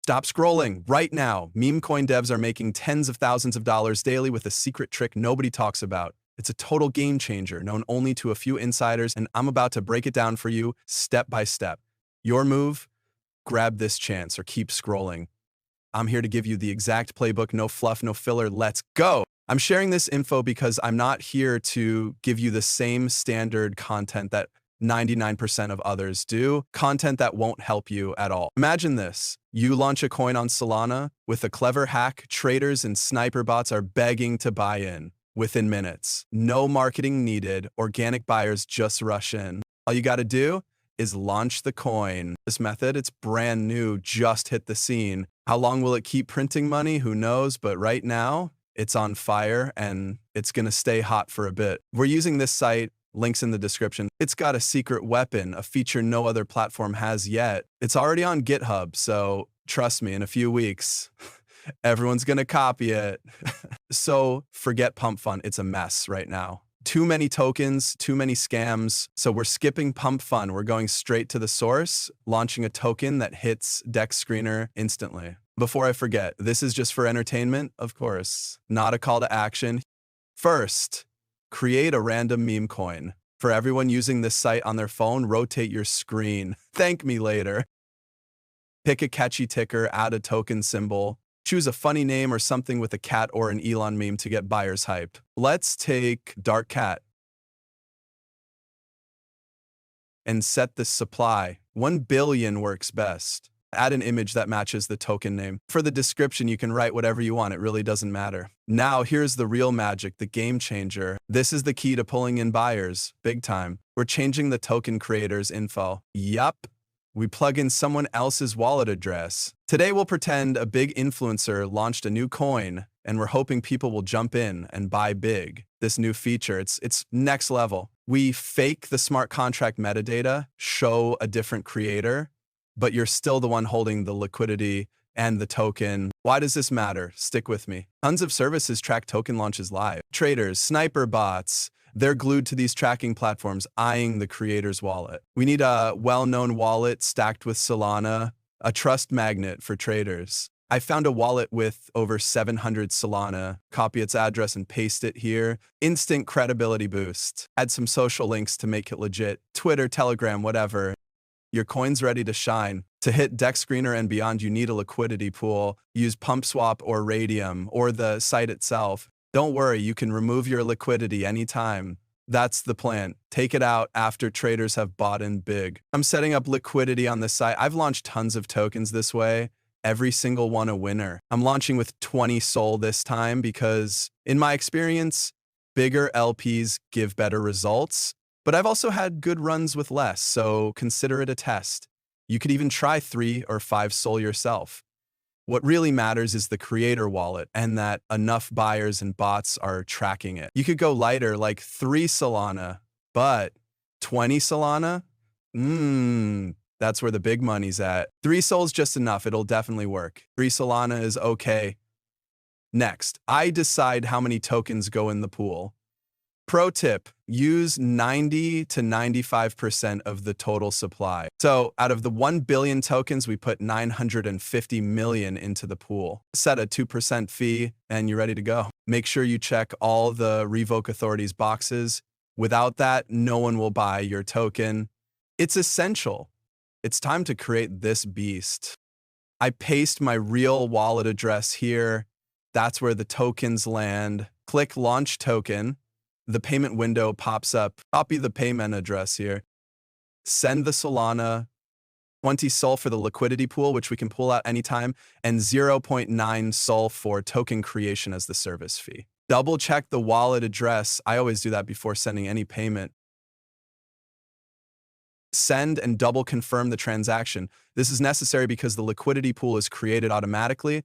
Stop scrolling right now. Memecoin devs are making tens of thousands of dollars daily with a secret trick nobody talks about. It's a total game changer, known only to a few insiders, and I'm about to break it down for you step by step. Your move? Grab this chance or keep scrolling. I'm here to give you the exact playbook, no fluff, no filler. Let's go. I'm sharing this info because I'm not here to give you the same standard content that 99% of others do, content that won't help you at all. Imagine this. You launch a coin on Solana. With a clever hack, traders and sniper bots are begging to buy in within minutes. No marketing needed. Organic buyers just rush in. All you got to do is launch the coin. This method, it's brand new, just hit the scene. How long will it keep printing money? Who knows? But right now, it's on fire and it's going to stay hot for a bit. We're using this site. Links in the description. It's got a secret weapon, a feature no other platform has yet. It's already on GitHub, so trust me, in a few weeks, everyone's gonna copy it. So forget pump.fun, it's a mess right now. Too many tokens, too many scams, so we're skipping pump.fun. We're going straight to the source, launching a token that hits DexScreener instantly. Before I forget, this is just for entertainment, of course, not a call to action. First, create a random meme coin. For everyone using this site on their phone, rotate your screen. Thank me later. Pick a catchy ticker, add a token symbol. Choose a funny name or something with a cat or an Elon meme to get buyers hype. Let's take Dark Cat and set the supply. 1 billion works best. Add an image that matches the token name. For the description, you can write whatever you want. It really doesn't matter. Now, here's the real magic, the game changer. This is the key to pulling in buyers, big time. We're changing the token creator's info. Yup. We plug in someone else's wallet address. Today, we'll pretend a big influencer launched a new coin, and we're hoping people will jump in and buy big. This new feature, it's next level. We fake the smart contract metadata, show a different creator, but you're still the one holding the liquidity and the token. Why does this matter? Stick with me. Tons of services track token launches live. Traders, sniper bots, they're glued to these tracking platforms, eyeing the creator's wallet. We need a well-known wallet stacked with Solana, a trust magnet for traders. I found a wallet with over 700 Solana. Copy its address and paste it here. Instant credibility boost. Add some social links to make it legit. Twitter, Telegram, whatever. Your coin's ready to shine. To hit DexScreener and beyond, you need a liquidity pool. Use PumpSwap or Radium or the site itself. Don't worry, you can remove your liquidity anytime. That's the plan. Take it out after traders have bought in big. I'm setting up liquidity on the site. I've launched tons of tokens this way. Every single one a winner. I'm launching with 20 SOL this time because, in my experience, bigger LPs give better results. But I've also had good runs with less, so consider it a test. You could even try 3 or 5 SOL yourself. What really matters is the creator wallet and that enough buyers and bots are tracking it. You could go lighter, like 3 Solana, but 20 Solana? That's where the big money's at. 3 SOL's just enough, it'll definitely work. 3 Solana is okay. Next, I decide how many tokens go in the pool. Pro tip, use 90 to 95% of the total supply. So out of the 1 billion tokens, we put 950 million into the pool. Set a 2% fee and you're ready to go. Make sure you check all the revoke authorities boxes. Without that, no one will buy your token. It's essential. It's time to create this beast. I paste my real wallet address here. That's where the tokens land. Click launch token. The payment window pops up. Copy the payment address here. Send the Solana, 20 SOL for the liquidity pool, which we can pull out anytime, and 0.9 SOL for token creation as the service fee. Double check the wallet address. I always do that before sending any payment. Send and double confirm the transaction. This is necessary because the liquidity pool is created automatically.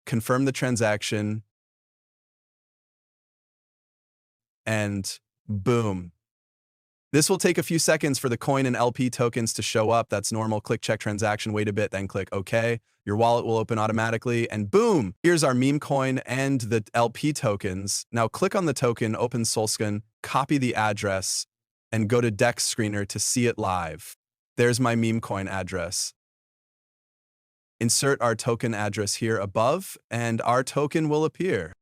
Confirm the transaction. And boom. This will take a few seconds for the coin and LP tokens to show up. That's normal. Click check transaction, wait a bit, then click OK. Your wallet will open automatically and boom, here's our meme coin and the LP tokens. Now click on the token, open Solscan, copy the address, and go to DexScreener to see it live. There's my meme coin address. Insert our token address here above, and our token will appear.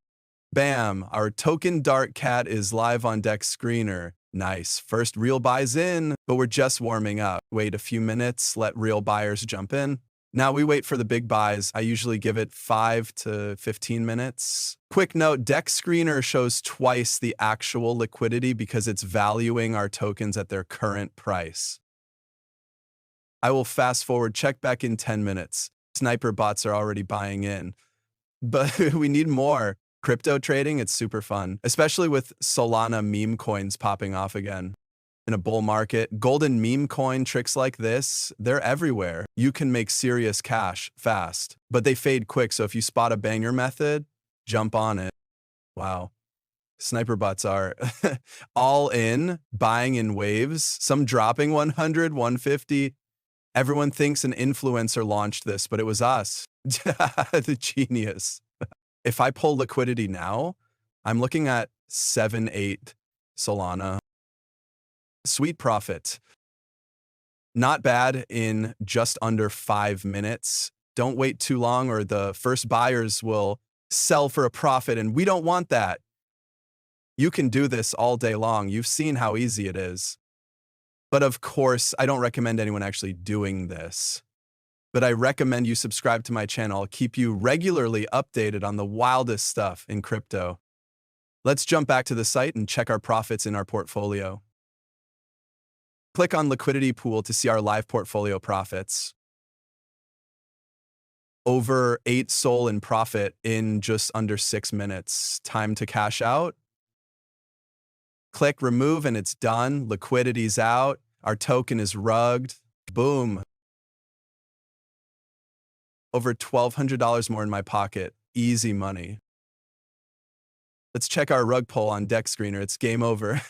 Bam! Our token Dark Cat is live on DexScreener. Nice. First real buys in, but we're just warming up. Wait a few minutes, let real buyers jump in. Now we wait for the big buys. I usually give it 5 to 15 minutes. Quick note, DexScreener shows twice the actual liquidity because it's valuing our tokens at their current price. I will fast forward, check back in 10 minutes. Sniper bots are already buying in. But we need more. Crypto trading, it's super fun, especially with Solana meme coins popping off again. In a bull market, golden meme coin tricks like this, they're everywhere. You can make serious cash fast, but they fade quick, so if you spot a banger method, jump on it. Wow. Sniper bots are all in, buying in waves, some dropping 100, 150. Everyone thinks an influencer launched this, but it was us. The genius. If I pull liquidity now, I'm looking at 7, 8 Solana. Sweet profit. Not bad in just under 5 minutes. Don't wait too long or the first buyers will sell for a profit, and we don't want that. You can do this all day long. You've seen how easy it is. But of course, I don't recommend anyone actually doing this. But I recommend you subscribe to my channel. I'll keep you regularly updated on the wildest stuff in crypto. Let's jump back to the site and check our profits in our portfolio. Click on Liquidity Pool to see our live portfolio profits. Over 8 SOL in profit in just under 6 minutes. Time to cash out. Click Remove and it's done. Liquidity's out. Our token is rugged. Boom. Over $1,200 more in my pocket. Easy money. Let's check our rug pull on DexScreener. It's game over.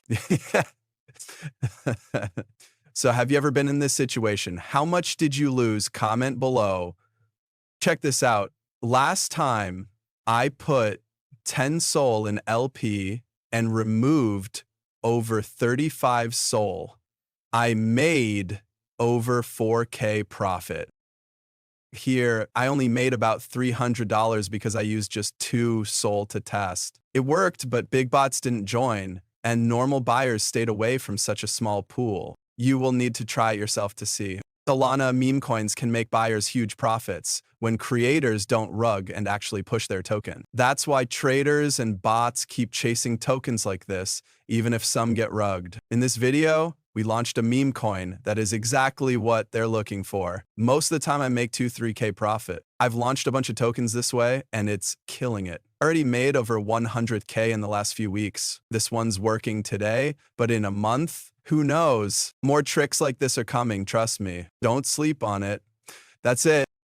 So have you ever been in this situation? How much did you lose? Comment below. Check this out. Last time I put 10 SOL in LP and removed over 35 SOL. I made over 4K profit. Here, I only made about $300 because I used just 2 SOL to test. It worked, but big bots didn't join, and normal buyers stayed away from such a small pool. You will need to try it yourself to see. Solana meme coins can make buyers huge profits when creators don't rug and actually push their token. That's why traders and bots keep chasing tokens like this, even if some get rugged. In this video, we launched a meme coin that is exactly what they're looking for. Most of the time I make 2-3K profit. I've launched a bunch of tokens this way and it's killing it. Already made over 100K in the last few weeks. This one's working today, but in a month, who knows? More tricks like this are coming, trust me. Don't sleep on it. That's it.